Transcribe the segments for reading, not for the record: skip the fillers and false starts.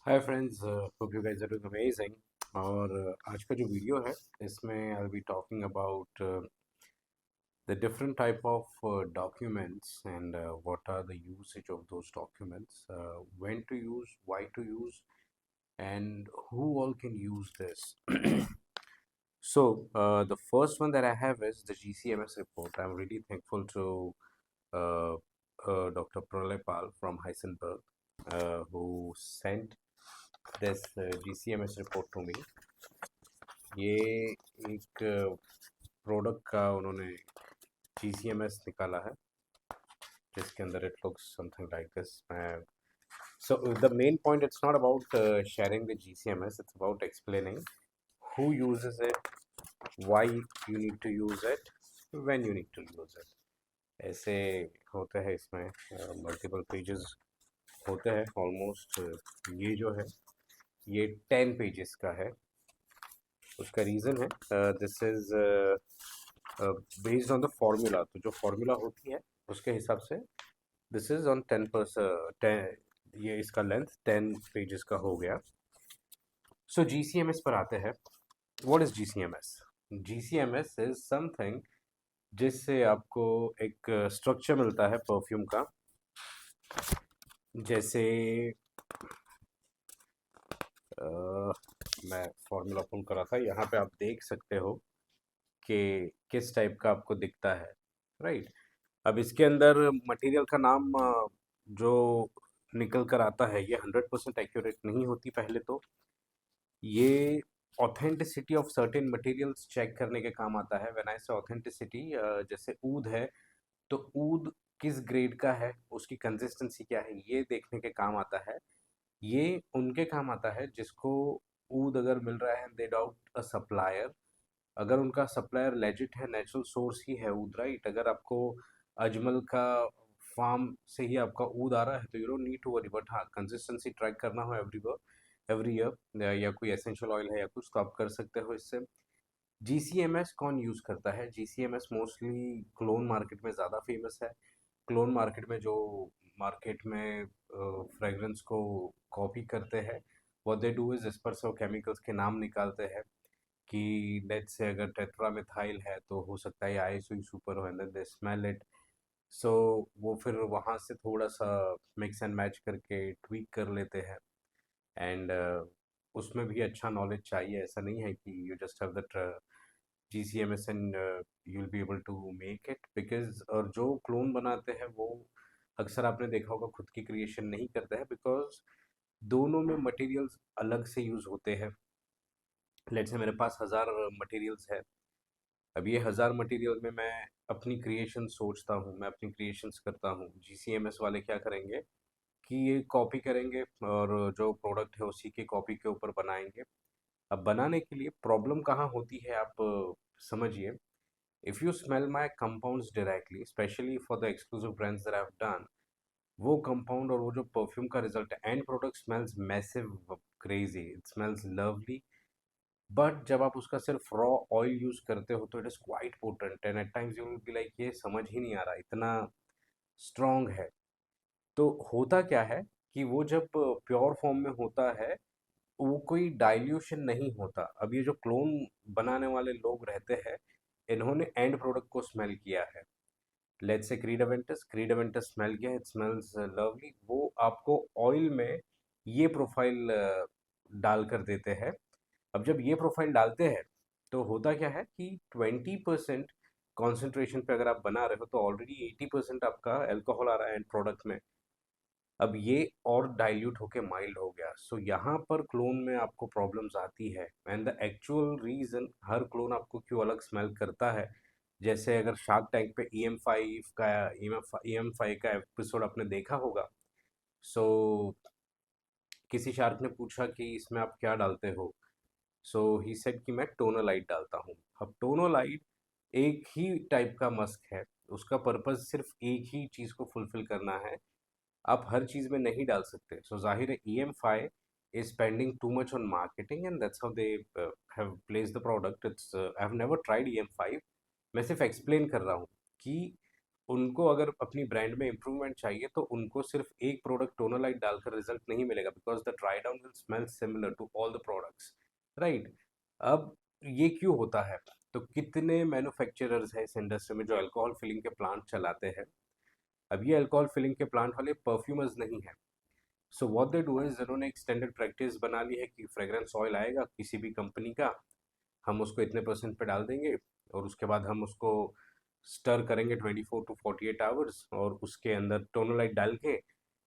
Hi friends, hope you guys are doing amazing. और आज का जो वीडियो है इसमें I will be talking about the different type of documents and what are the usage of those documents, when to use, why to use, and who all can use this. So the first one that I have is the GCMS report. I'm really thankful to uh, Dr. Pralay Pal from Heisenberg, who sent this GCMS report to me. ये एक product का उन्होंने GCMS निकाला है जिसके अंदर it looks something like this. So the main point, it's not about sharing the GCMS, it's about explaining who uses it, why you need to use it, when you need to use it. ऐसे होते हैं इसमें multiple pages होते हैं almost. ये जो है ये 10 पेजेस का है। उसका रीज़न है this is based on the formula. तो जो फार्मूला होती है उसके हिसाब से दिस इज़ ऑन 10%। ये इसका लेंथ 10 पेजेस का हो गया। सो GCMS पर आते हैं। What is GCMS? GCMS is something जिससे आपको एक स्ट्रक्चर मिलता है परफ्यूम का। जैसे मैं फॉर्मूला पुल करा था, यहाँ पे आप देख सकते हो कि किस टाइप का आपको दिखता है, राइट। अब इसके अंदर मटेरियल का नाम जो निकल कर आता है ये 100% एक्यूरेट नहीं होती। पहले तो ये authenticity of certain materials check करने के काम आता है। व्हेन आई से ऑथेंटिसिटी, जैसे ऊद है तो ऊद किस ग्रेड का है, उसकी कंसिस्टेंसी क्या है, ये देखने के काम आता है। ये उनके काम आता है जिसको ऊद अगर मिल रहा है दे डाउट अ सप्लायर। अगर उनका सप्लायर लेजिट है, नेचुरल सोर्स ही है ऊद, राइट। अगर आपको अजमल का फार्म से ही आपका ऊद आ रहा है तो you don't need to worry. But हाँ, कंसिस्टेंसी ट्रैक करना हो एवरी ईयर, या कोई एसेंशियल ऑयल है या कुछ, तो आप कर सकते हो इससे। GCMS कौन यूज़ करता है? GCMS मोस्टली क्लोन मार्केट में ज़्यादा फेमस है। क्लोन मार्केट में जो मार्केट में फ्रेगरेंस को कॉपी करते हैं, व्हाट दे डू इज इस पर से वो केमिकल्स के नाम निकालते हैं कि लेट्स से अगर टेट्रामिथाइल है तो हो सकता है आईएसओ सुपर हो, and then they smell it. So वो फिर वहाँ से थोड़ा सा मिक्स एंड मैच करके ट्वीक कर लेते हैं। एंड उसमें भी अच्छा नॉलेज चाहिए। ऐसा नहीं है कि you just have that GCMS and you will be able to make it, because और जो क्लोन बनाते हैं वो अक्सर आपने देखा होगा खुद की क्रिएशन नहीं करते हैं, बिकॉज दोनों में मटेरियल्स अलग से यूज़ होते हैं। लेट्स से मेरे पास 1000 मटेरियल्स है। अब ये 1000 मटेरियल में मैं अपनी क्रिएशन सोचता हूँ, मैं अपनी क्रिएशंस करता हूँ। GCMS वाले क्या करेंगे कि ये कॉपी करेंगे और जो प्रोडक्ट है उसी के कॉपी के ऊपर बनाएंगे। अब बनाने के लिए प्रॉब्लम कहाँ होती है आप समझिए। If you smell my compounds directly, specially for the exclusive brands that I have done, वो कंपाउंड और वो जो परफ्यूम का रिजल्ट है, and product smells massive, crazy, it smells lovely. But जब आप उसका सिर्फ रॉ ऑयल यूज करते हो तो it is quite potent, and at times you will be like ये समझ ही नहीं आ रहा, इतना स्ट्रॉन्ग है। तो होता क्या है कि वो जब प्योर फॉर्म में होता है वो कोई डाइल्यूशन नहीं होता। अब ये जो क्लोन बनाने वाले लोग रहते हैं, इन्होंने एंड प्रोडक्ट को स्मेल किया है। लेट्स से क्रीडावेंटस, क्रीडावेंटस स्मेल किया, इट स्मेल्स लवली। वो आपको ऑयल में ये प्रोफाइल डाल कर देते हैं। अब जब ये प्रोफाइल डालते हैं तो होता क्या है कि 20% कॉन्सेंट्रेशन पे अगर आप बना रहे हो तो ऑलरेडी 80% आपका अल्कोहल आ रहा है एंड प्रोडक्ट में। अब ये और डाइल्यूट होके माइल्ड हो गया। सो यहाँ पर क्लोन में आपको प्रॉब्लम्स आती है, and the actual reason her clone आपको क्यों अलग स्मेल करता है। जैसे अगर शार्क टैंक पे EM5 का एपिसोड आपने देखा होगा। सो किसी शार्क ने पूछा कि इसमें आप क्या डालते हो, सो ही सेड कि मैं टोनोलाइट डालता हूँ। अब टोनोलाइट एक ही टाइप का मस्क है, उसका पर्पज़ सिर्फ एक ही चीज़ को फुलफिल करना है। आप हर चीज़ में नहीं डाल सकते। सो जाहिर है EM5 is spending too much on marketing and that's how they have placed the product. It's I have never tried EM5। मैं सिर्फ एक्सप्लेन कर रहा हूँ कि उनको अगर अपनी ब्रांड में इम्प्रूवमेंट चाहिए तो उनको सिर्फ एक प्रोडक्ट टोनोलाइट डालकर रिजल्ट नहीं मिलेगा, because the dry down will smell similar to all the products, right. अब ये क्यों होता है? तो कितने मैन्युफैक्चरर्स हैं इस इंडस्ट्री में जो अल्कोहल फिलिंग के प्लांट चलाते हैं। अब ये अल्कोहल फिलिंग के प्लांट वाले परफ्यूमर्स नहीं है। So what they do is, उन्होंने एक स्टैंडर्ड प्रैक्टिस बना ली है कि फ्रेग्रेंस ऑयल आएगा किसी भी कंपनी का, हम उसको इतने परसेंट पे डाल देंगे और उसके बाद हम उसको स्टर करेंगे 24 to 48 आवर्स और उसके अंदर टोनोलाइट डाल के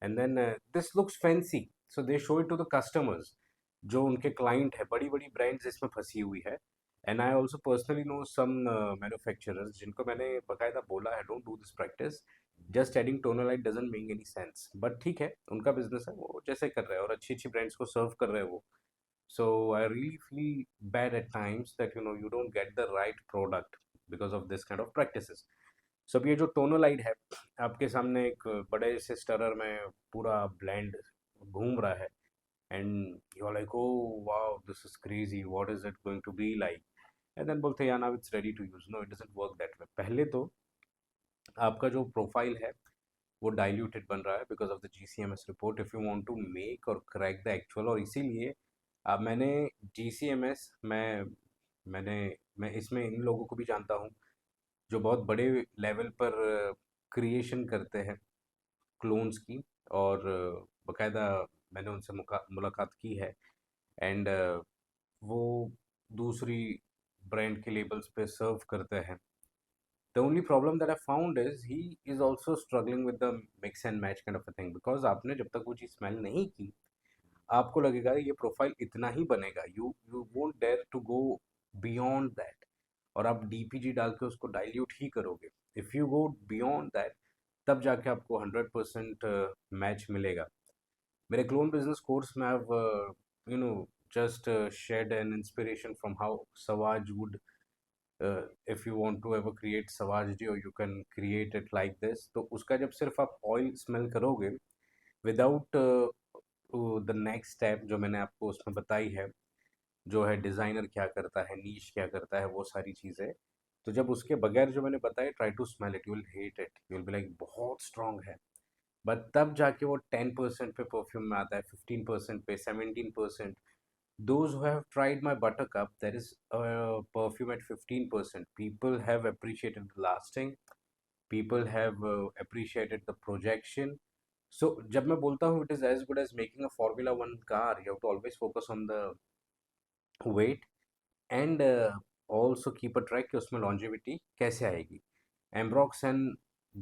and then this looks fancy, so they show it to the customers. जो उनके क्लाइंट है, बड़ी बड़ी ब्रांड्स इसमें फंसी हुई है। And I also personally know some manufacturers जिनको मैंने बकायदा बोला है don't do this practice, just adding tonalide doesn't make any sense, but ठीक है उनका बिजनेस है, वो जैसे कर रहे हैं और अच्छी अच्छी ब्रांड्स को सर्व कर रहे हैं वो। So I really feel bad at times that you don't get the right product because of this kind of practices. So अब ये जो टोनोलाइट है आपके सामने एक बड़े से स्टरर में पूरा ब्लेंड घूम रहा है and you are like oh wow this is crazy what is it going to be like, and then बोलते हैं यार now it's ready to use, no it doesn't work that way. पहले तो आपका जो प्रोफाइल है वो डाइल्यूटेड बन रहा है because of the GCMS report if you want to make or crack the actual, और इसीलिए अब मैंने जीसीएमएस मैंने मैं इसमें इन लोगों को भी जानता हूँ जो बहुत बड़े लेवल पर क्रिएशन करते हैं क्लोन्स की, और बकायदा मैंने उनसे मुलाकात की है एंड वो दूसरी ब्रांड के लेबल्स पे सर्व करते हैं। The only problem that I found is he is also struggling with the mix and match kind of a thing, because आपने जब तक वो चीज़ स्मेल नहीं की आपको लगेगा ये प्रोफाइल इतना ही बनेगा, you won't dare to go beyond that, और आप डीपीजी डाल के उसको डाइल्यूट ही करोगे। If you go beyond that तब जाके आपको 100% मैच मिलेगा। मेरे क्लोन बिजनेस कोर्स में I've just shared an inspiration from how Savage would, if you want to ever create Savage or you can create it like this, तो उसका जब सिर्फ आप ऑयल स्मेल करोगे विदाउट द नेक्स्ट स्टेप जो मैंने आपको उसमें बताई है, जो है डिज़ाइनर क्या करता है, नीश क्या करता है, वो सारी चीज़ें, तो जब उसके बगैर जो मैंने बताया try to smell it, you will hate it, you will be like बहुत स्ट्रांग है, बट तब जाके वो 10% पे परफ्यूम में आता है, 15% पे, 17%। Those who have tried my Buttercup, there is a perfume at 15%. People have appreciated the lasting, people have appreciated the projection. So जब मैं बोलता हूँ it is as good as making a Formula One car, you have to always focus on the weight and also keep a track कि उसमें longevity कैसे आएगी। एम्ब्रोक्सन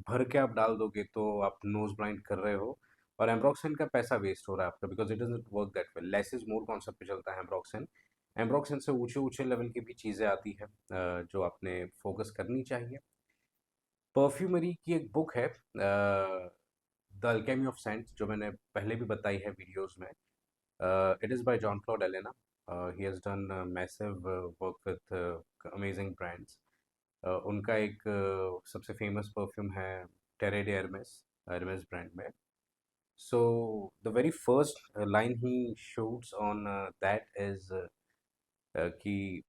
भर के आप डाल दोगे तो आप नोज ब्लाइंड कर रहे हो, और एम्ब्रोक्सन का पैसा वेस्ट हो रहा है आपका, because it doesn't work that way. Less is more concept पे चलता है एम्ब्रोक्सन। एम्ब्रोक्सन से ऊंचे ऊंचे लेवल की भी चीज़ें आती है जो आपने फोकस करनी चाहिए। परफ्यूमरी की एक बुक है द अल्केमी ऑफ सेंट, जो मैंने पहले भी बताई है वीडियोस में। It is by John Claude Elena, he has done massive work with amazing brands. उनका एक सबसे फेमस परफ्यूम है टेरे डे एर्मेस, एर्मेस ब्रांड में। So the very first line he shoots on that is कि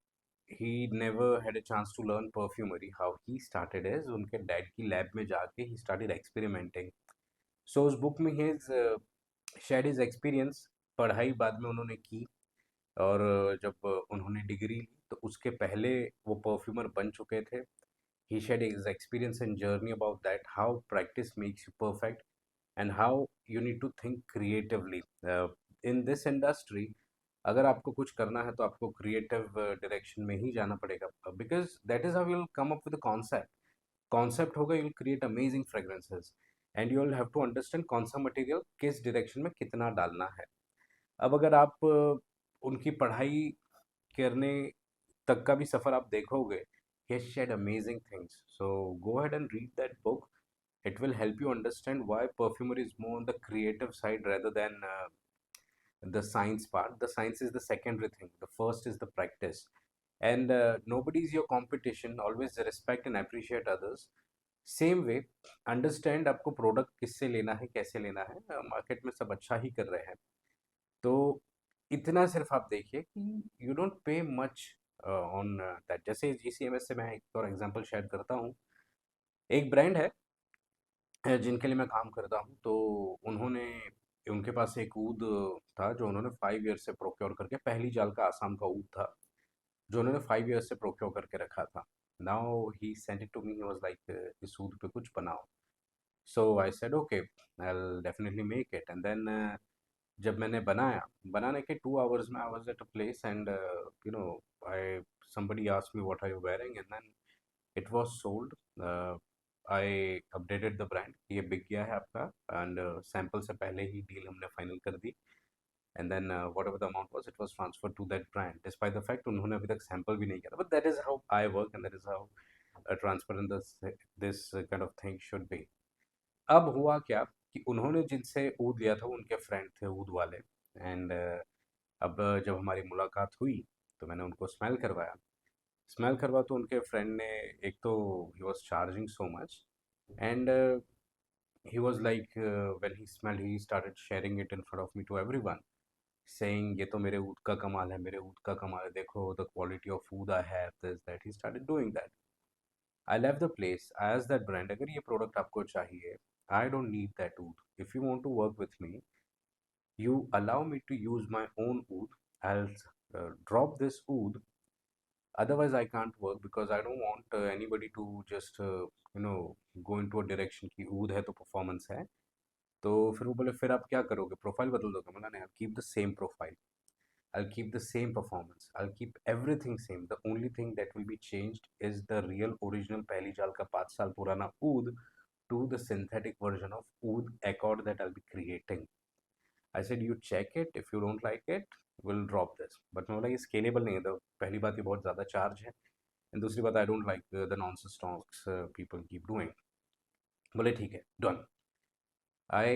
he never had a chance to learn perfumery, how he started is उनके dad की lab में जाके ही स्टार्टेड एक्सपेरिमेंटिंग। सो उस book में ही share his experience. पढ़ाई बाद में उन्होंने की, और जब उन्होंने डिग्री ली तो उसके पहले वो परफ्यूमर बन चुके थे। He shared his experience and journey about that, how practice makes you perfect and how you need to think creatively. In this industry, अगर आपको कुछ करना है तो आपको क्रिएटिव डायरेक्शन में ही जाना पड़ेगा, because that is how you will come up with concept. Concept होगा, you will create amazing fragrances and you will have to understand कौन सा मटेरियल किस डायरेक्शन में कितना डालना है। अब अगर आप उनकी पढ़ाई करने तक का भी सफ़र आप देखोगे, he has shared amazing things. So go ahead and read that book. It will help you understand why perfumery is more on the creative side rather than the science part. The science is the secondary thing. The first is the practice. And nobody is your competition. Always respect and appreciate others. Same way understand आपको product किससे लेना है, कैसे लेना है, market में सब अच्छा ही कर रहे हैं, तो इतना सिर्फ आप देखिए कि you don't pay much on that. जैसे जीसीएमएस से मैं एक और एग्जांपल शेयर करता हूँ। एक ब्रांड है जिनके लिए मैं काम करता हूँ, तो उन्होंने उनके पास एक ऊद था जो उन्होंने 5 ईयर से प्रोक्योर करके, पहली जाल का आसाम का ऊद था जो उन्होंने 5 ईयर से प्रोक्योर करके रखा था। Now he sent it to me, he was like इस ऊद पे कुछ बनाओ। So I said okay, I will definitely make it. And then जब मैंने बनाया, बनाने के 2 आवर्स में I was at a place and you know I somebody asked me what are you wearing, and then it was sold. I updated the brand, ये बिक गया है आपका, एंड सैंपल से पहले ही डील हमने फाइनल कर दी। And then whatever the amount was, it was transferred to that brand, despite the fact उन्होंने अभी तक सैंपल भी नहीं किया था। But that is how I work and that is how transparent this kind of thing should be. अब हुआ क्या कि उन्होंने जिनसे ऊद लिया था वो उनके फ्रेंड थे ऊद वाले। एंड अब जब हमारी मुलाकात हुई तो मैंने उनको स्मेल करवाया। स्मेल करवा तो उनके फ्रेंड ने, एक तो he was charging so much, and he was like when he smelled he started sharing it in front of me to everyone, saying ये तो मेरे ऊद का कमाल है, मेरे ऊद का कमाल है, देखो the quality of food I have, this that, he started doing that. I left the place, I asked that brand, अगर ये प्रोडक्ट आपको चाहिए, I don't need that oud. If you want to work with me, you allow me to use my own oud. I'll drop this oud. Otherwise, I can't work because I don't want anybody to just go into a direction कि oud है तो performance है। तो फिर वो बोले फिर आप क्या करोगे, प्रोफाइल बदल दोगे? मैंने नहीं, I'll keep the same profile, I'll keep the same performance, I'll keep everything same. The only thing that will be changed is the real original पहली जाल का 5 साल पुराना oud to the synthetic version of oud accord that I'll be creating. I said you check it, if you don't like it we'll drop this. But मैं बोला ये scalable नहीं है, तो पहली बात ये बहुत ज़्यादा चार्ज है, एंड दूसरी बात I don't like the nonsense talks people keep doing. बोले ठीक है, done. I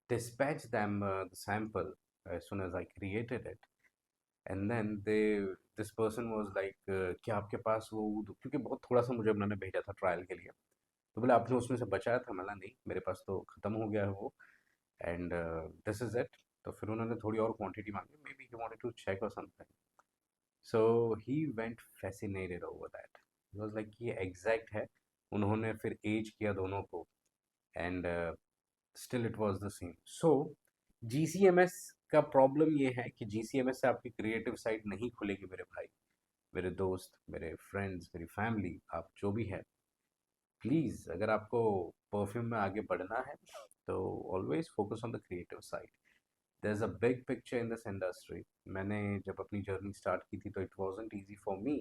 dispatched them the sample as soon as I created it, and then this person was like क्या आपके पास वो क्योंकि बहुत थोड़ा सा मुझे उन्होंने भेजा था ट्रायल के लिए, तो बोले आपने उसमें से बचाया था? मैंने नहीं, मेरे पास तो ख़त्म हो गया है वो, एंड दिस इज़ इट। तो फिर उन्होंने थोड़ी और क्वांटिटी मांगी, maybe he wanted to check or something. So he went fascinated over that, he was like ये एग्जैक्ट है। उन्होंने फिर एज किया दोनों को, and still it was the same. So GCMS का प्रॉब्लम ये है कि जीसीएमएस से आपकी क्रिएटिव साइड नहीं खुलेगी मेरे भाई, मेरे दोस्त, मेरे फ्रेंड्स, मेरी फैमिली, आप जो भी है, प्लीज़ अगर आपको परफ्यूम में आगे बढ़ना है तो always focus on the creative side. There is a big picture in this industry. मैंने जब अपनी जर्नी स्टार्ट की थी तो it wasn't easy for me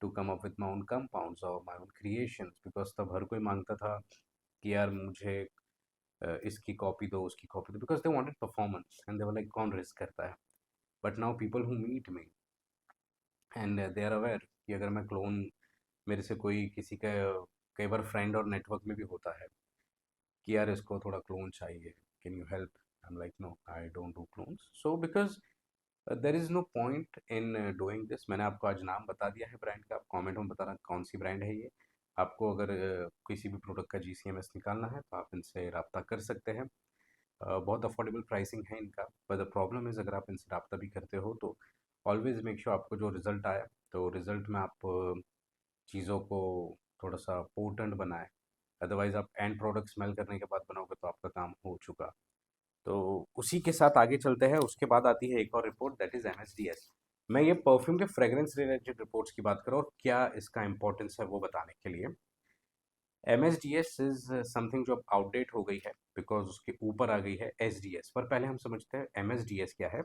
to come up with my own compounds और माई ओन क्रिएशंस, बिकॉज तब हर कोई मांगता था कि यार मुझे इसकी कॉपी दो, उसकी कॉपी दो, because they wanted performance and they were like कौन रिस्क करता है। But now people who meet me and they are aware कि अगर मैं क्लोन, मेरे से कोई किसी का, कई बार फ्रेंड और नेटवर्क में भी होता है कि यार इसको थोड़ा क्लोन चाहिए, can you help? I am like no, I don't do clones. So because there is no point in doing this. मैंने आपको आज नाम बता दिया है ब्रांड का, आप कमेंट में बताना कौन सी ब्रांड है ये। आपको अगर किसी भी प्रोडक्ट का जीसीएमएस निकालना है तो आप इनसे रब्ता कर सकते हैं। बहुत अफोर्डेबल प्राइसिंग है इनका, पर द प्रॉब्लम इज़ अगर आप इनसे रब्ता भी करते हो तो ऑलवेज मेक श्योर आपको जो रिज़ल्ट आए, तो रिज़ल्ट में आप चीज़ों को थोड़ा सा पोर्टेंट बनाएं। अदरवाइज़ आप एंड प्रोडक्ट स्मेल करने के बाद बनाओगे तो आपका काम हो चुका। तो उसी के साथ आगे चलते हैं। उसके बाद आती है एक और रिपोर्ट, दैट इज़ एमएसडीएस। मैं ये परफ्यूम के फ्रेग्रेंस रिलेटेड रिपोर्ट्स की बात करूँ और क्या इसका इंपॉर्टेंस है वो बताने के लिए। एमएसडीएस इज समथिंग जो अब आउटडेट हो गई है, बिकॉज उसके ऊपर आ गई है एसडीएस। पर पहले हम समझते हैं एमएसडीएस क्या है।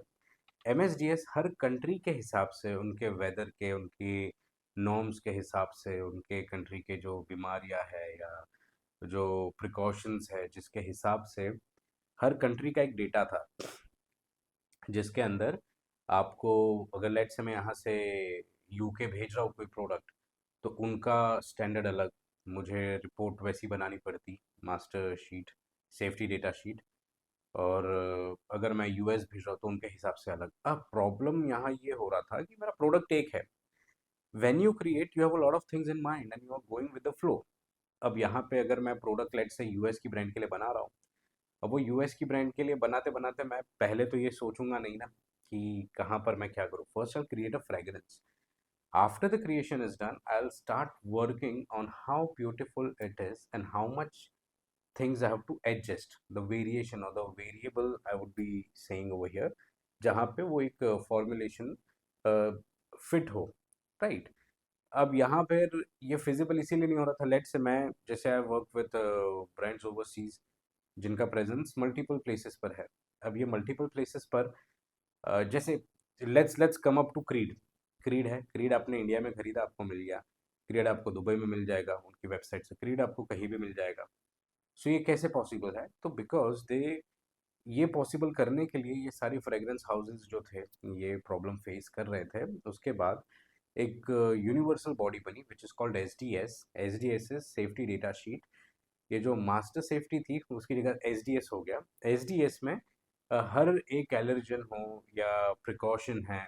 एमएसडीएस हर कंट्री के हिसाब से, उनके वेदर के, उनकी नॉर्म्स के हिसाब से, उनके कंट्री के जो बीमारियां है या जो प्रिकॉशंस है, जिसके हिसाब से हर कंट्री का एक डेटा था, जिसके अंदर आपको, अगर लेट से मैं यहाँ से यूके भेज रहा हूँ कोई प्रोडक्ट, तो उनका स्टैंडर्ड अलग, मुझे रिपोर्ट वैसी बनानी पड़ती, master sheet, safety data sheet. और अगर मैं यूएस भेज रहा हूँ तो उनके हिसाब से अलग। अब प्रॉब्लम यहाँ ये हो रहा था कि मेरा प्रोडक्ट एक है, when you create you have a lot of things in mind and you are going with the flow. अब यहाँ पे अगर मैं प्रोडक्ट लेट से यूएस की ब्रांड के लिए बना रहा हूँ, अब वो यूएस की ब्रांड के लिए बनाते बनाते मैं पहले तो ये सोचूंगा नहीं ना कि कहाँ पर मैं क्या करूँ। First I create a fragrance, after the creation is done I will start working on how beautiful it is and how much things I have to adjust the variation or the variable I would be saying over here, जहाँ पे वो एक formulation fit हो, right. अब यहाँ पर ये feasible इसीलिए नहीं हो रहा था, लेट से मैं जैसे I work with brands overseas जिनका प्रेजेंस मल्टीपल प्लेसेस पर है। अब ये मल्टीपल प्लेसेस पर जैसे let's come up to Creed. Creed है, क्रीड आपने इंडिया में खरीदा, आपको मिल गया। क्रीड आपको दुबई में मिल जाएगा उनकी वेबसाइट से, क्रीड आपको कहीं भी मिल जाएगा। सो ये कैसे पॉसिबल है? तो बिकॉज दे ये पॉसिबल करने के लिए ये सारी फ्रेग्रेंस हाउसेस जो थे ये प्रॉब्लम फेस कर रहे थे। उसके बाद एक यूनिवर्सल बॉडी बनी which is called SDS. SDS is safety data sheet. ये जो मास्टर सेफ्टी थी उसकी जगह एसडीएस हो गया। एसडीएस में हर एक एलर्जन हो या प्रिकॉशन है,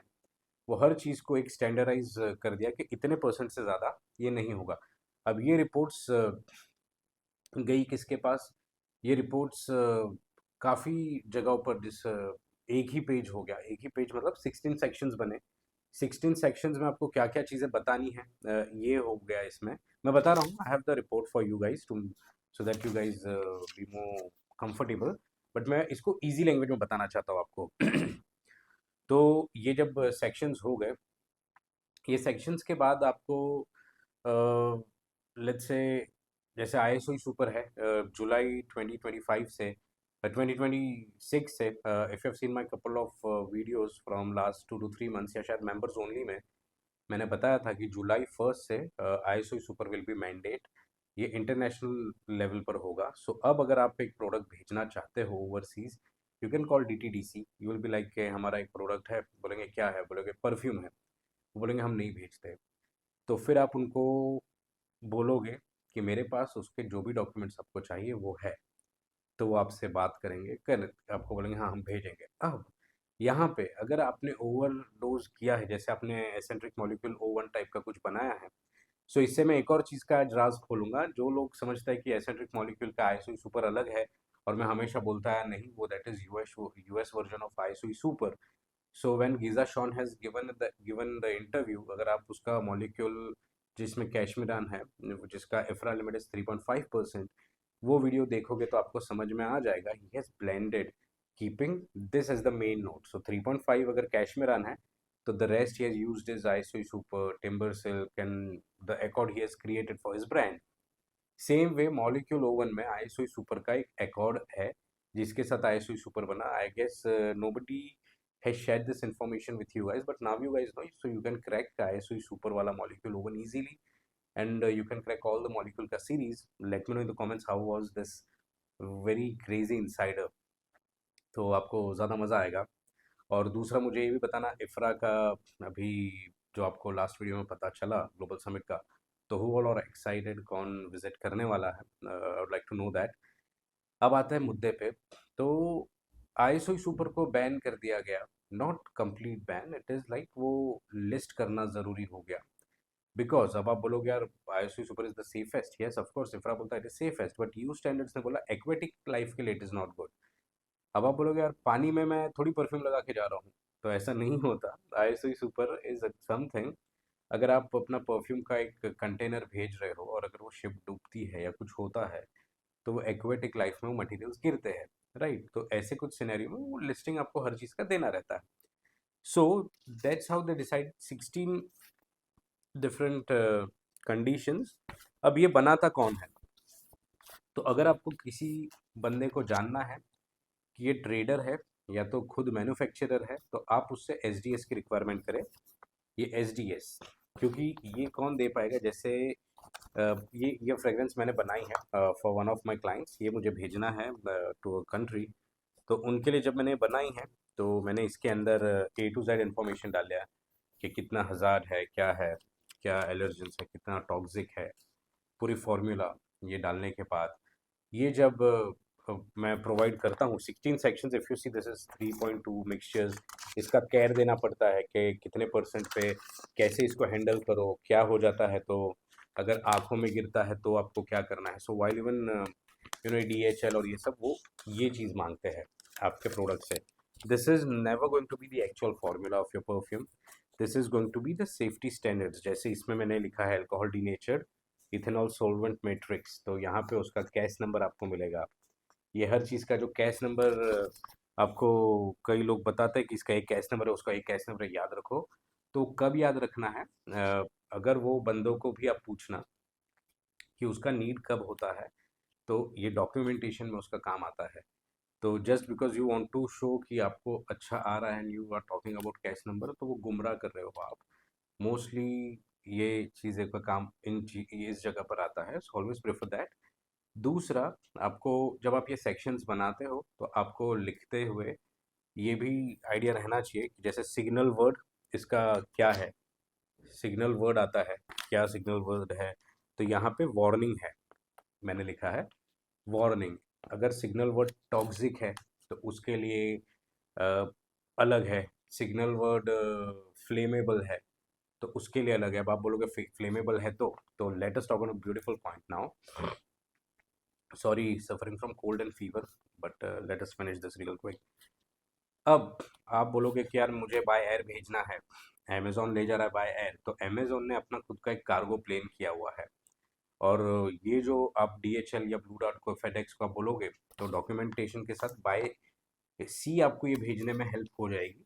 वो हर चीज़ को एक स्टैंडर्डाइज कर दिया कि इतने परसेंट से ज़्यादा ये नहीं होगा। अब ये रिपोर्ट्स गई किसके पास? ये रिपोर्ट्स काफ़ी जगहों पर एक ही पेज हो गया। एक ही पेज मतलब 16 सेक्शंस बने। 16 सेक्शंस में आपको क्या-क्या चीज़ें बतानी है, ये हो गया इसमें। मैं बता रहा हूँ, I have the report for you guys to so that you guys be more comfortable, but मैं इसको ईज़ी लैंग्वेज में बताना चाहता हूँ आपको। तो ये जब सेक्शंस हो गए, ये सेक्शंस के बाद आपको लेट्स से जैसे आईएसओ सुपर है जुलाई 2025 से 2026 से, if you have seen my couple of videos from last 2 to 3 months या शायद मेंबर्स ओनली में, मैंने बताया था कि जुलाई 1 से ISO super will be mandate. ये इंटरनेशनल लेवल पर होगा। सो अब अगर आप एक प्रोडक्ट भेजना चाहते हो overseas, you can call DTDC. You will be like के हमारा एक प्रोडक्ट है, बोलेंगे क्या है, बोलेंगे परफ्यूम है, बोलेंगे हम नहीं भेजते। तो फिर आप उनको बोलोगे कि मेरे पास उसके जो भी डॉक्यूमेंट्स आपको चाहिए वो है, तो वो आपसे बात करेंगे, कर आपको बोलेंगे हाँ हम भेजेंगे। अब यहाँ पे अगर आपने ओवरडोज किया है, जैसे आपने एसेंट्रिक मॉलिक्यूल O1 टाइप का कुछ बनाया है, सो इससे मैं एक और चीज़ का आज राज खोलूंगा। जो लोग समझते हैं कि एसेंट्रिक मॉलिक्यूल का आईएसओ सुपर अलग है, और मैं हमेशा बोलता है नहीं, वो that is US version of ISO super. So when Geza Schoen has given the interview, अगर आप उसका मॉलिक्यूल जिसमें कैशमिरान है, जिसका एफ्रा लिमिट इज 3.5%, वो वीडियो देखोगे तो आपको समझ में आ जाएगा he has blended keeping this as the main note. So 3.5 अगर कैशमिरान है, तो the rest he has used is ISO Super, Timber Silk and the accord he has created for his brand. Same way molecule one में ISO सुपर का एक accord है जिसके साथ ISO सुपर बना। I guess nobody has shared this information with you guys, but now you guys know, so you can crack ISO सुपर वाला molecule one easily, and you can crack all the molecule का series. Let me know in the comments how was this very crazy insider, तो आपको ज़्यादा मज़ा आएगा। और दूसरा मुझे ये भी बताना, इफ्रा का अभी जो आपको लास्ट वीडियो में पता चला ग्लोबल समिट का, तो हु ऑल आर एक्साइटेड, कौन विजिट करने वाला है? I would like to know that. अब आता है मुद्दे पे। तो आईएसओ सुपर को बैन कर दिया गया, not complete ban, it is like वो लिस्ट करना ज़रूरी हो गया। बिकॉज अब आप बोलोगे यार ISO super is the safest, yes of course इफ्रा बोलता है it is safest, but you standards ने बोला एक्वेटिक लाइफ के लिए इट इज़ नॉट गुड। अब आप बोलोगे यार पानी में मैं थोड़ी परफ्यूम लगा के जा रहा हूँ, तो ऐसा नहीं होता। आईएसओ सुपर इज समथिंग, अगर आप अपना परफ्यूम का एक कंटेनर भेज रहे हो और अगर वो शिप डूबती है या कुछ होता है, तो वो एक्वेटिक लाइफ में वो मटेरियल्स गिरते हैं, राइट। तो ऐसे कुछ सिनेरियो में वो लिस्टिंग आपको हर चीज़ का देना रहता है। So that's how they decide 16 different conditions. अब ये बनाता कौन है? तो अगर आपको किसी बंदे को जानना है कि ये ट्रेडर है या तो खुद मैन्युफैक्चरर है, तो आप उससे एसडीएस की रिक्वायरमेंट करें। ये एसडीएस क्योंकि ये कौन दे पाएगा? जैसे ये फ्रेग्रेंस मैंने बनाई है for one of my clients, ये मुझे भेजना है टू अ कंट्री। तो उनके लिए जब मैंने बनाई है, तो मैंने इसके अंदर A to Z इन्फॉर्मेशन डाल दिया कि कितना हज़ार है, क्या एलर्जेंस है, कितना टॉक्सिक है, पूरी फार्मूला ये डालने के बाद ये जब मैं प्रोवाइड करता हूँ 16 sections. If you see this is 3.2 mixtures. इसका केयर देना पड़ता है कि कितने परसेंट पे कैसे इसको हैंडल करो, क्या हो जाता है तो अगर आँखों में गिरता है तो आपको क्या करना है। सो while even you know DHL और ये सब वो ये चीज़ मांगते हैं आपके प्रोडक्ट से। This is never going to be the actual formula of your perfume, this is going to be the safety standards. जैसे इसमें मैंने लिखा है alcohol denatured, ethanol solvent matrix, तो यहाँ पे उसका कैश नंबर आपको मिलेगा। ये हर चीज़ का जो कैश नंबर आपको कई लोग बताते हैं कि इसका एक कैश नंबर है, उसका एक कैश नंबर है, याद रखो। तो कब याद रखना है? अगर वो बंदों को भी आप पूछना कि उसका नीड कब होता है, तो ये डॉक्यूमेंटेशन में उसका काम आता है। तो just because you want to show कि आपको अच्छा आ रहा है and you are talking about cash number, तो वो गुमराह कर रहे हो आप। मोस्टली ये चीज़ें का काम इस जगह पर आता है, सो ऑलवेज प्रेफर दैट। दूसरा, आपको जब आप ये सेक्शंस बनाते हो तो आपको लिखते हुए ये भी आइडिया रहना चाहिए कि जैसे सिग्नल वर्ड, इसका क्या है, सिग्नल वर्ड आता है, क्या सिग्नल वर्ड है, तो यहाँ पे वार्निंग है, मैंने लिखा है वार्निंग। अगर सिग्नल वर्ड टॉक्सिक है तो उसके लिए अ, अलग है। सिग्नल वर्ड फ्लेमेबल है तो उसके लिए अलग है। अब आप बोलोगे फ्लेमेबल है तो let us talk on a beautiful point now. Sorry, suffering from cold and fever, but let us finish this real quick. अब आप बोलोगे कि यार मुझे बाय एयर भेजना है, अमेजोन ले जा रहा है बाय एयर, तो अमेजोन ने अपना खुद का एक कार्गो प्लेन किया हुआ है। और ये जो आप डीएचएल या ब्लू डार्ट को, फेडेक्स को आप बोलोगे, तो डॉक्यूमेंटेशन के साथ बाय सी आपको ये भेजने में हेल्प हो जाएगी।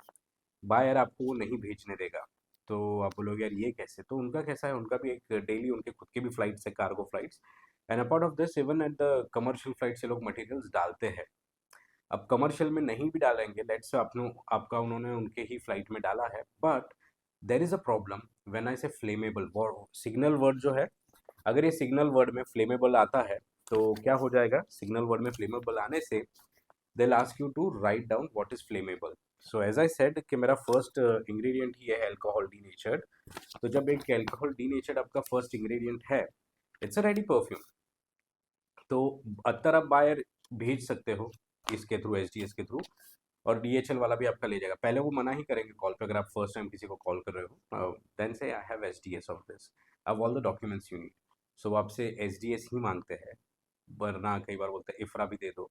बाय एयर आपको वो नहीं भेजने देगा। तो आप बोलोगे यार ये कैसे? तो उनका कैसा है, उनका भी एक डेली उनके खुद के भी फ्लाइट्स है, cargo flights. And apart of this, even at the commercial flight से लोग मटेरियल्स डालते हैं। अब कमर्शियल में नहीं भी डालेंगे, लेट्स से आपने आपका उन्होंने उनके ही फ्लाइट में डाला है, but there is a problem when I से फ्लेमेबल सिग्नल वर्ड जो है। अगर ये सिग्नल वर्ड में फ्लेमेबल आता है तो क्या हो जाएगा? सिग्नल वर्ड में फ्लेमेबल आने से they ask you to write down what is flammable. So as I said कि मेरा फर्स्ट इंग्रेडिएंट ही है अल्कोहल डीनेचर्ड। तो जब एक अल्कोहल डीनेचर्ड आपका फर्स्ट इंग्रेडिएंट है, इट्स अ रेडी परफ्यूम। तो अत्तर आप बायर भेज सकते हो इसके थ्रू, एसडीएस के थ्रू, और डीएचएल वाला भी आपका ले जाएगा। पहले वो मना ही करेंगे कॉल पे, अगर आप फर्स्ट टाइम किसी को कॉल कर रहे हो, then say I have SDS of this, अब all the documents you need. So वो आपसे एसडीएस ही मांगते हैं, वरना कई बार बोलते हैं इफ्रा भी दे दो,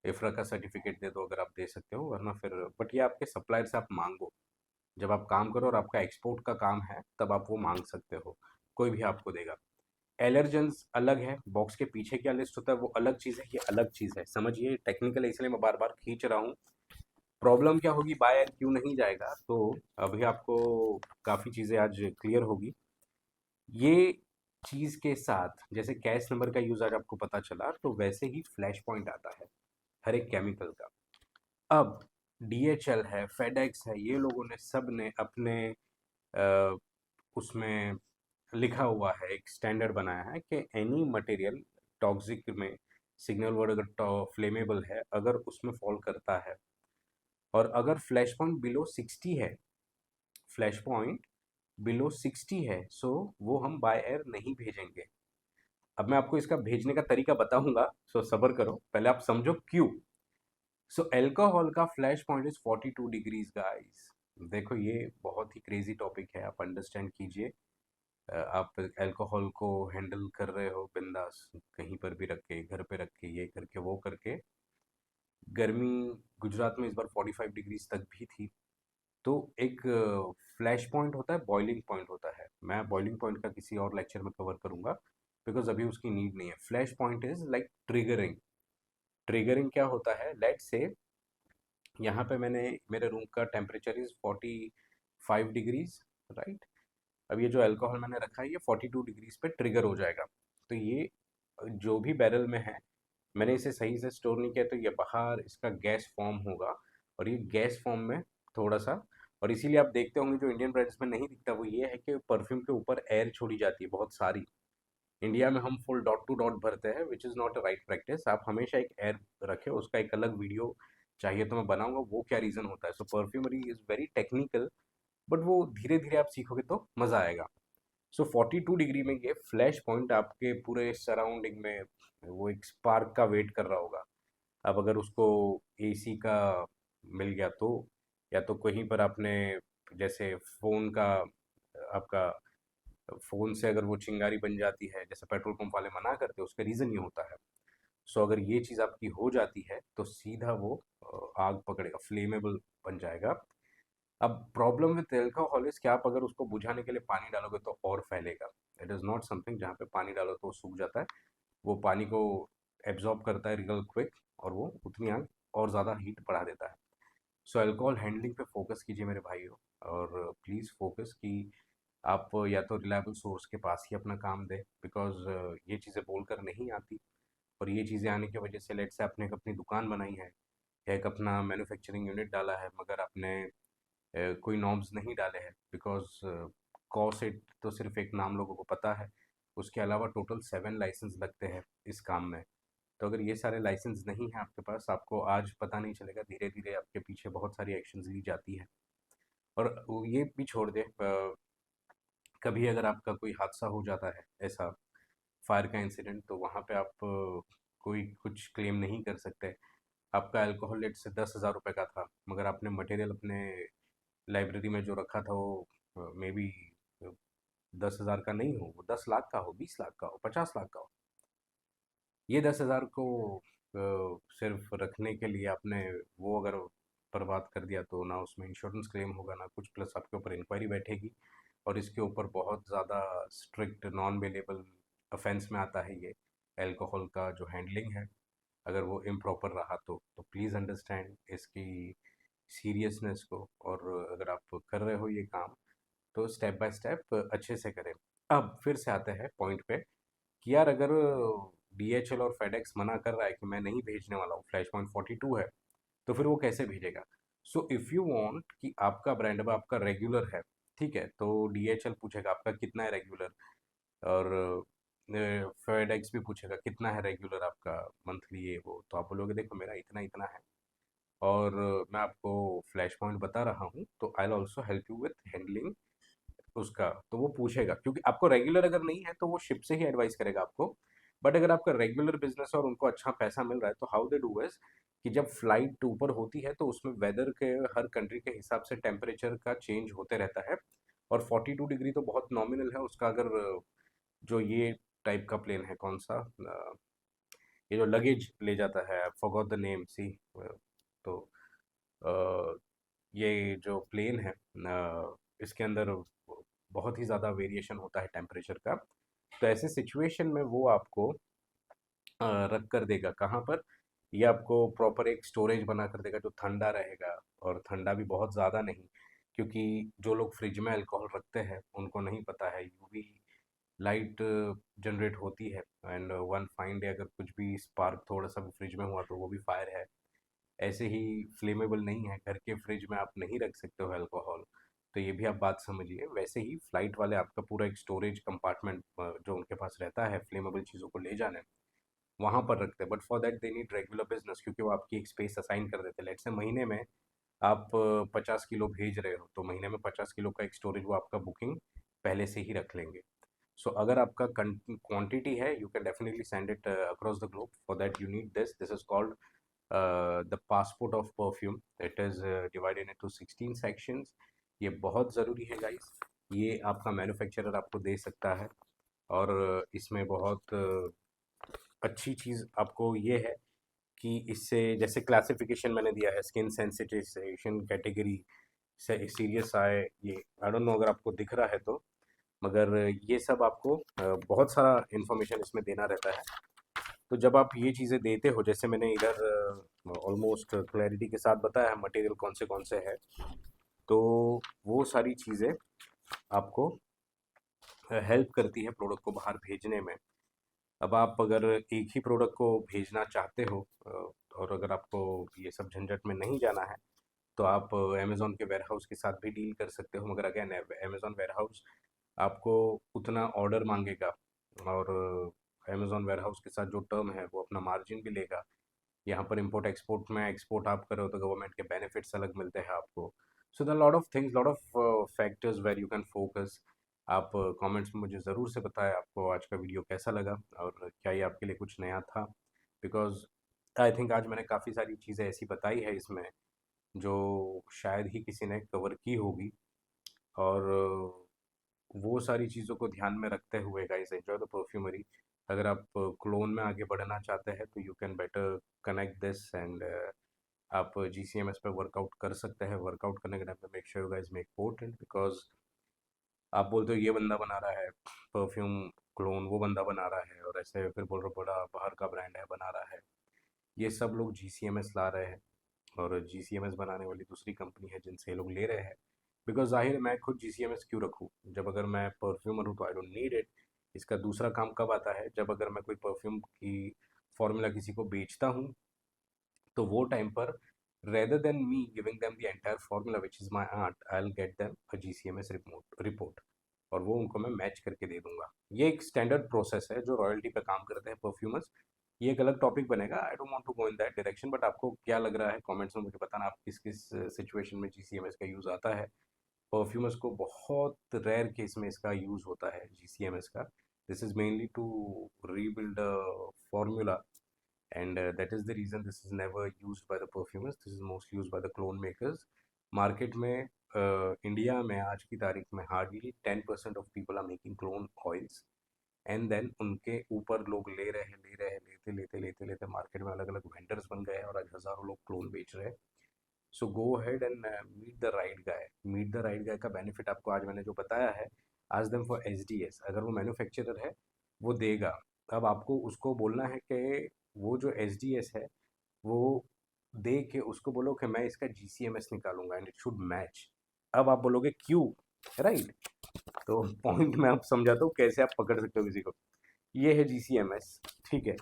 इफ्रा का सर्टिफिकेट दे दो अगर आप दे सकते हो, वरना फिर बट ये आपके सप्लायर से आप मांगो। जब आप काम करो और आपका एक्सपोर्ट का काम है तब आप वो मांग सकते हो, कोई भी आपको देगा। एलर्जेंस अलग है, बॉक्स के पीछे क्या लिस्ट होता है वो अलग चीज़ है, ये अलग चीज़ है, समझिए टेक्निकल है, इसलिए मैं बार बार खींच रहा हूँ। प्रॉब्लम क्या होगी, बाय एयर क्यों नहीं जाएगा, तो अभी आपको काफ़ी चीज़ें आज क्लियर होगी। ये चीज़ के साथ जैसे कैश नंबर का यूज़ आज आपको पता चला, तो वैसे ही फ्लैश पॉइंट आता है हर एक केमिकल का। अब डीएचएल है, फेडेक्स है, ये लोगों ने सब ने अपने अ, उसमें लिखा हुआ है, एक स्टैंडर्ड बनाया है कि एनी मटेरियल टॉक्सिक में सिग्नल वर्ड अगर फ्लेमेबल है, अगर उसमें फॉल करता है और अगर फ्लैश पॉइंट बिलो 60 है, फ्लैश पॉइंट बिलो 60 है, सो वो हम बाय एयर नहीं भेजेंगे। अब मैं आपको इसका भेजने का तरीका बताऊंगा, सो सब्र करो, पहले आप समझो क्यों। सो अल्कोहल का flash point is 42 degrees guys. देखो ये बहुत ही क्रेजी टॉपिक है, आप अंडरस्टैंड कीजिए। आप अल्कोहल को हैंडल कर रहे हो बिंदास, कहीं पर भी रख के, घर पे रख के, ये करके वो करके। गर्मी गुजरात में इस बार 45 डिग्रीज तक भी थी। तो एक फ्लैश पॉइंट होता है, बॉइलिंग पॉइंट होता है। मैं बॉइलिंग पॉइंट का किसी और लेक्चर में कवर करूंगा, बिकॉज अभी उसकी नीड नहीं है। Flash point is like triggering. Triggering क्या होता है, लेट से यहाँ पे मैंने, मेरे रूम का टेम्परेचर इज 45 डिग्रीज, राइट। अब ये जो अल्कोहल मैंने रखा है ये 42 डिग्रीज पे ट्रिगर हो जाएगा। तो ये जो भी बैरल में है, मैंने इसे सही से स्टोर नहीं किया, तो ये बाहर इसका गैस फॉर्म होगा, और ये गैस फॉर्म में थोड़ा सा, और इसीलिए आप देखते होंगे जो इंडियन ब्रांड्स में नहीं दिखता वो ये है कि परफ्यूम के ऊपर एयर छोड़ी जाती है बहुत सारी। इंडिया में हम फुल डॉट टू डॉट भरते हैं, which is not a right practice. आप हमेशा एक एयर रखें, उसका एक अलग वीडियो चाहिए तो मैं बनाऊंगा वो क्या रीज़न होता है। So perfumery is very technical, but वो धीरे धीरे आप सीखोगे तो मज़ा आएगा। सो 42 डिग्री में ये फ्लैश पॉइंट आपके पूरे सराउंडिंग में वो एक स्पार्क का वेट कर रहा होगा। अब अगर उसको एसी का मिल गया तो, या तो कहीं पर आपने, जैसे फ़ोन का, आपका फ़ोन से अगर वो चिंगारी बन जाती है, जैसे पेट्रोल पंप वाले मना करते हैं, उसका रीज़न ये होता है। सो अगर ये चीज़ आपकी हो जाती है तो सीधा वो आग पकड़ेगा, फ्लेमेबल बन जाएगा। अब प्रॉब्लम विद अल्कोहल इज कि आप अगर उसको बुझाने के लिए पानी डालोगे तो और फैलेगा। इट इज़ नॉट समथिंग जहाँ पे पानी डालो तो वो सूख जाता है। वो पानी को एब्जॉर्ब करता है रियल क्विक, और वो उतनी आग और ज़्यादा हीट बढ़ा देता है। सो अल्कोहल हैंडलिंग पे फोकस कीजिए मेरे भाइयों, और प्लीज़ फोकस कि आप या तो रिलायबल सोर्स के पास ही अपना काम दें, बिकॉज़ ये चीज़ें बोलकर नहीं आती। और ये चीज़ें आने की वजह से, लेट्स से आपने एक अपनी दुकान बनाई है या एक अपना मैन्युफैक्चरिंग यूनिट डाला है, मगर आपने कोई नॉर्म्स नहीं डाले हैं, बिकॉज़ कॉसेट तो सिर्फ एक नाम लोगों को पता है, उसके अलावा टोटल 7 लाइसेंस लगते हैं इस काम में। तो अगर ये सारे लाइसेंस नहीं हैं आपके पास, आपको आज पता नहीं चलेगा, धीरे-धीरे आपके पीछे बहुत सारी एक्शंस ली जाती हैं। और वो ये भी छोड़ दें, कभी अगर आपका कोई हादसा हो जाता है ऐसा, फायर का इंसिडेंट, तो वहाँ पे आप कोई कुछ क्लेम नहीं कर सकते। आपका अल्कोहल लेट से 10,000 रुपये का था, मगर आपने मटेरियल अपने लाइब्रेरी में जो रखा था वो मे बी 10,000 का नहीं हो, वो 10 लाख का हो, 20 लाख का हो, 50 लाख का हो। ये 10,000 को सिर्फ रखने के लिए आपने वो अगर बर्बाद कर दिया, तो ना उसमें इंश्योरेंस क्लेम होगा ना कुछ, प्लस आपके ऊपर इंक्वायरी बैठेगी, और इसके ऊपर बहुत ज़्यादा स्ट्रिक्ट नॉन बेलेबल ऑफेंस में आता है ये अल्कोहल का जो हैंडलिंग है, अगर वो इम्प्रॉपर रहा तो प्लीज़ अंडरस्टैंड इसकी सीरियसनेस को। और अगर आप कर रहे हो ये काम, तो स्टेप बाय स्टेप अच्छे से करें। अब फिर से आते हैं पॉइंट पे कि यार, अगर डीएचएल और फेडेक्स मना कर रहा है कि मैं नहीं भेजने वाला हूँ, फ्लैश पॉइंट 42 है, तो फिर वो कैसे भेजेगा? सो इफ़ यू वांट कि आपका ब्रांड अब आपका रेगुलर है, ठीक है, तो डीएचएल पूछेगा आपका कितना है रेगुलर, और फेडेक्स भी पूछेगा कितना है रेगुलर आपका मंथली, ये वो, तो आप बोलोगे देखो मेरा इतना इतना है, और मैं आपको फ्लैश पॉइंट बता रहा हूँ, तो I will also help you with handling उसका। तो वो पूछेगा, क्योंकि आपको रेगुलर अगर नहीं है तो वो शिप से ही एडवाइस करेगा आपको। बट अगर आपका रेगुलर बिजनेस है और उनको अच्छा पैसा मिल रहा है, तो हाउ दे डू इज कि जब फ्लाइट ऊपर होती है तो उसमें वेदर के, हर कंट्री के हिसाब से टेम्परेचर का चेंज होते रहता है, और 42 डिग्री तो बहुत नॉमिनल है उसका। अगर जो ये टाइप का प्लेन है, कौन सा, ये जो लगेज ले जाता है, आई फॉरगॉट द नेम, सी, तो अ, ये जो प्लेन है, इसके अंदर बहुत ही ज़्यादा वेरिएशन होता है टेम्परेचर का। तो ऐसे सिचुएशन में वो आपको रख कर देगा कहाँ पर, ये आपको प्रॉपर एक स्टोरेज बना कर देगा जो ठंडा रहेगा, और ठंडा भी बहुत ज़्यादा नहीं, क्योंकि जो लोग फ्रिज में अल्कोहल रखते हैं उनको नहीं पता है यूवी लाइट जनरेट होती है, एंड वन फाइन डे अगर कुछ भी स्पार्क थोड़ा सा भी फ्रिज में हुआ तो वो भी फायर है। ऐसे ही फ्लेमेबल नहीं है, घर के फ्रिज में आप नहीं रख सकते हो अल्कोहल, तो ये भी आप बात समझिए। वैसे ही फ्लाइट वाले आपका पूरा एक स्टोरेज कंपार्टमेंट जो उनके पास रहता है फ्लेमेबल चीज़ों को ले जाने, वहाँ पर रखते हैं, but for that they need regular business, क्योंकि वो आपकी एक स्पेस असाइन कर देते हैं। लेट्स से महीने में आप 50 किलो भेज रहे हो, तो महीने में 50 किलो का एक स्टोरेज वो आपका बुकिंग पहले से ही रख लेंगे। सो अगर आपका क्वांटिटी है, you can definitely send it across the globe. For that you need this is called the passport of perfume. It is divided into 16 sections. ये बहुत ज़रूरी है गाइस, ये आपका मैन्युफैक्चरर आपको दे सकता है। और इसमें बहुत अच्छी चीज़ आपको ये है कि इससे, जैसे क्लासिफिकेशन मैंने दिया है, स्किन सेंसिटाइजेशन कैटेगरी से सीरियस आए, ये आई डोंट नो अगर आपको दिख रहा है तो, मगर ये सब आपको बहुत सारा इन्फॉर्मेशन इसमें देना रहता है। तो जब आप ये चीज़ें देते हो, जैसे मैंने इधर ऑलमोस्ट क्लैरिटी के साथ बताया मटेरियल कौन से है, तो वो सारी चीज़ें आपको हेल्प करती है प्रोडक्ट को बाहर भेजने में। अब आप अगर एक ही प्रोडक्ट को भेजना चाहते हो, और अगर आपको ये सब झंझट में नहीं जाना है, तो आप अमेज़न के वेयरहाउस के साथ भी डील कर सकते हो, मगर अगेन अमेज़न वेयरहाउस आपको उतना ऑर्डर मांगेगा, और अमेज़न वेयरहाउस के साथ जो टर्म है वो अपना मार्जिन भी लेगा। यहाँ पर इम्पोर्ट एक्सपोर्ट में, एक्सपोर्ट आप करो तो गवर्नमेंट के बेनिफिट्स अलग मिलते हैं आपको। So the lot of things, lot of factors where you can focus. आप कमेंट्स में मुझे ज़रूर से बताएं आपको आज का वीडियो कैसा लगा, और क्या ये आपके लिए कुछ नया था, बिकॉज आई थिंक आज मैंने काफ़ी सारी चीज़ें ऐसी बताई है इसमें जो शायद ही किसी ने कवर की होगी। और वो सारी चीज़ों को ध्यान में रखते हुए गाइस, एंजॉय द परफ्यूमरी। अगर आप क्लोन में आगे बढ़ना चाहते हैं तो you can better connect this, and आप जीसीएमएस पे वर्कआउट कर सकते हैं। वर्कआउट करने के टाइम पे make sure you guys make portent, because आप बोलते हो ये बंदा बना रहा है परफ्यूम क्लोन, वो बंदा बना रहा है, और ऐसे फिर बोल रहे हो बड़ा बाहर का ब्रांड है बना रहा है। ये सब लोग GCMS ला रहे हैं, और GCMS बनाने वाली दूसरी कंपनी है जिनसे ये लोग ले रहे हैं। बिकॉज जाहिर है, मैं खुद GCMS क्यों रखूँ जब अगर मैं परफ्यूमर हूँ तो आई डोंट नीड इट। इसका दूसरा काम कब आता है, जब अगर मैं कोई परफ्यूम की फॉर्मूला किसी को बेचता हूँ, तो वो टाइम पर rather than me giving them the entire formula which is my art, I'll get them a GCMS report, और वो उनको मैं मैच करके दे दूंगा। ये एक स्टैंडर्ड प्रोसेस है जो रॉयल्टी पे काम करते हैं परफ्यूमर्स। ये एक अलग टॉपिक बनेगा, I don't want to go in that direction, but आपको क्या लग रहा है कमेंट्स में मुझे बताना, आप किस किस सिचुएशन में GCMS का यूज़ आता है। परफ्यूमर्स को बहुत रेयर केस में इसका यूज़ होता है GCMS का। This is mainly to rebuild formula, and that is the reason this is never used by the perfumers. This is mostly used by the clone makers. Market में India में आज की तारीख में hardly 10% of people are making clone oils, and then उनके ऊपर लोग लेते लेते लेते लेते मार्केट में अलग अलग वेंडर्स बन गए हैं, और आज हज़ारों लोग क्लोन बेच रहे हैं। So go ahead and meet the right guy. Meet the right guy का बेनिफिट आपको आज मैंने जो बताया है, आज देम फॉर SDS, अगर वो मैन्युफैक्चरर है वो देगा। अब आपको उसको बोलना है कि वो जो SDS है वो दे के उसको बोलो कि मैं इसका GCMS निकालूंगा एंड इट शुड मैच। अब आप बोलोगे क्यों, राइट? तो पॉइंट मैं आप समझाता हूँ कैसे आप पकड़ सकते हो किसी को। ये है GCMS, ठीक है,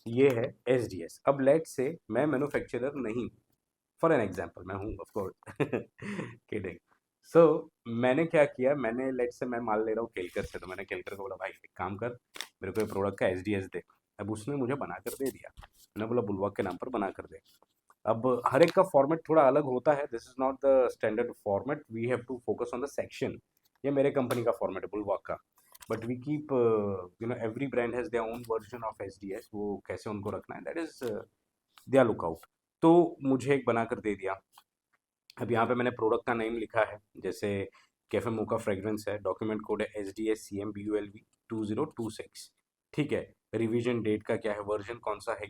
ये है SDS। अब लेट से मैं मैन्युफैक्चरर नहीं, फॉर एन एग्जाम्पल मैं हूँ ऑफ कोर्स, किडिंग। सो मैंने क्या किया, मैंने लेट से मैं माल ले रहा हूँ केलकर से, तो मैंने केलकर को बोला भाई एक काम कर, मेरे को ये प्रोडक्ट का SDS दे। अब उसने मुझे बना कर दे दिया, मैंने बोला बुलवाक के नाम पर बना कर दे। अब हर एक का फॉर्मेट थोड़ा अलग होता है, this is not the standard format, we have to focus on the section. ये मेरे कंपनी का फॉर्मेट है बुलवाक का, but we keep every brand has their own version of SDS, वो कैसे उनको रखना है दैट इज देयर लुकआउट। तो मुझे एक बना कर दे दिया। अब यहाँ पे मैंने प्रोडक्ट का नेम लिखा है, जैसे कैफे मोका फ्रेग्रेंस है, डॉक्यूमेंट कोड है SDS CMBULV 2026, ठीक है। रिवीजन डेट का क्या है, वर्जन कौन सा है,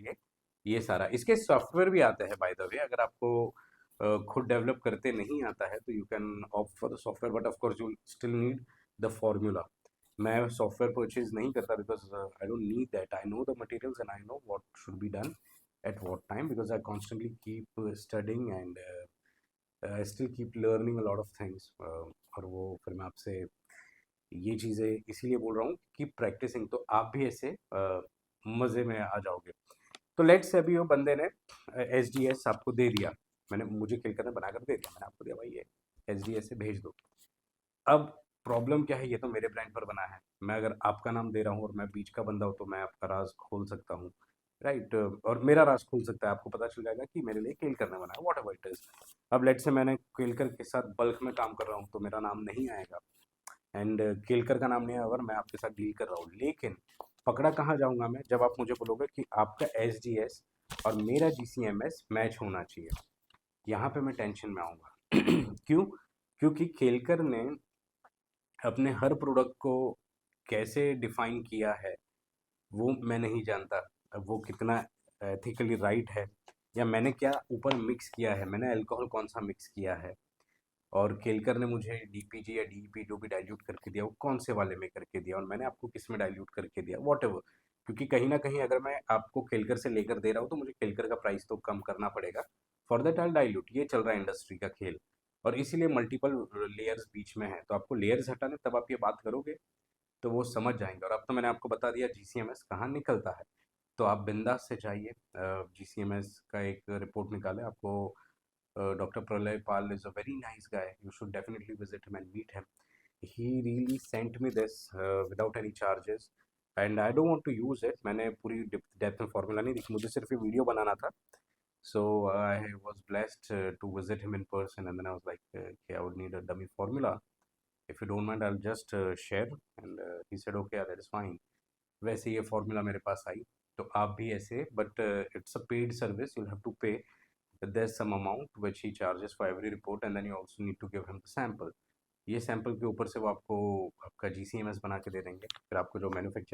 ये सारा। इसके सॉफ्टवेयर भी आते हैं बाय द वे, अगर आपको खुद डेवलप करते नहीं आता है तो you can opt for the software, but of course you still need the formula. मैं सॉफ्टवेयर परचेज नहीं करता because I don't need that, I know the materials and I know what should be done at what time, because I constantly keep studying and I still keep learning a lot of things। और वो फिर मैं आपसे ये चीज़ें इसीलिए बोल रहा हूँ कि प्रैक्टिसिंग, तो आप भी ऐसे मज़े में आ जाओगे। तो लेट्स से अभी वो बंदे ने SDS आपको दे दिया, मैंने मुझे किल करने बना कर दे दिया, मैंने आपको दिया भाई ये SDS से भेज दो। अब प्रॉब्लम क्या है, ये तो मेरे ब्रांड पर बना है, मैं अगर आपका नाम दे रहा हूँ और मैं बीच का बंदा हूँ तो मैं आपका राज खोल सकता हूँ, राइट? और मेरा राज खुल सकता है, आपको पता चल जाएगा कि मेरे लिए केल करने बना है, वॉट एवर इट इज। अब लेट से मैंने केलकर के साथ बल्क में काम कर रहा हूँ तो मेरा नाम नहीं आएगा, एंड केलकर का नाम नहीं आएगा अगर मैं आपके साथ डील कर रहा हूँ। लेकिन पकड़ा कहाँ जाऊँगा मैं, जब आप मुझे बोलोगे कि आपका SDS और मेरा GCMS मैच होना चाहिए, यहाँ पे मैं टेंशन में आऊँगा। क्यों? क्योंकि केलकर ने अपने हर प्रोडक्ट को कैसे डिफाइन किया है वो मैं नहीं जानता। अब वो कितना एथिकली राइट है, या मैंने क्या ऊपर मिक्स किया है, मैंने अल्कोहल कौन सा मिक्स किया है, और केलकर ने मुझे DPG या DEP जो भी डाइल्यूट करके दिया वो कौन से वाले में करके दिया, और मैंने आपको किस में डाइल्यूट करके दिया, वॉट एवर। क्योंकि कहीं ना कहीं अगर मैं आपको केलकर से लेकर दे रहा हूँ तो मुझे केलकर का प्राइस तो कम करना पड़ेगा, फॉर दैट आई डाइल्यूट। ये चल रहा है इंडस्ट्री का खेल, और इसीलिए मल्टीपल लेयर्स बीच में है, तो आपको लेयर्स हटाने तब आप ये बात करोगे तो वो समझ जाएंगे। और अब तो मैंने आपको बता दिया GCMS कहाँ निकलता है, तो आप बिंदास से जाइए, GCMS का एक रिपोर्ट निकाले आपको। Doctor Pralay Pal is a very nice guy, you should definitely visit him and meet him. He really sent me this without any charges, and I don't want to use it. मैंने पूरी depth में formula नहीं देखी, मुझे सिर्फ ये video बनाना था। So I was blessed to visit him in person, and then I was like I would need a dummy formula, if you don't mind I'll just share, and he said okay yeah, that is fine। वैसे ये formula मेरे पास आई, तो आप भी ऐसे, but it's a paid service, you'll have to pay, there's some amount which he charges for every report, and then you also need to give him the sample। ये sample के ऊपर से वो आपको आपका GCMS बना के दे देंगे, फिर आपको जो मैन्युफैक्चर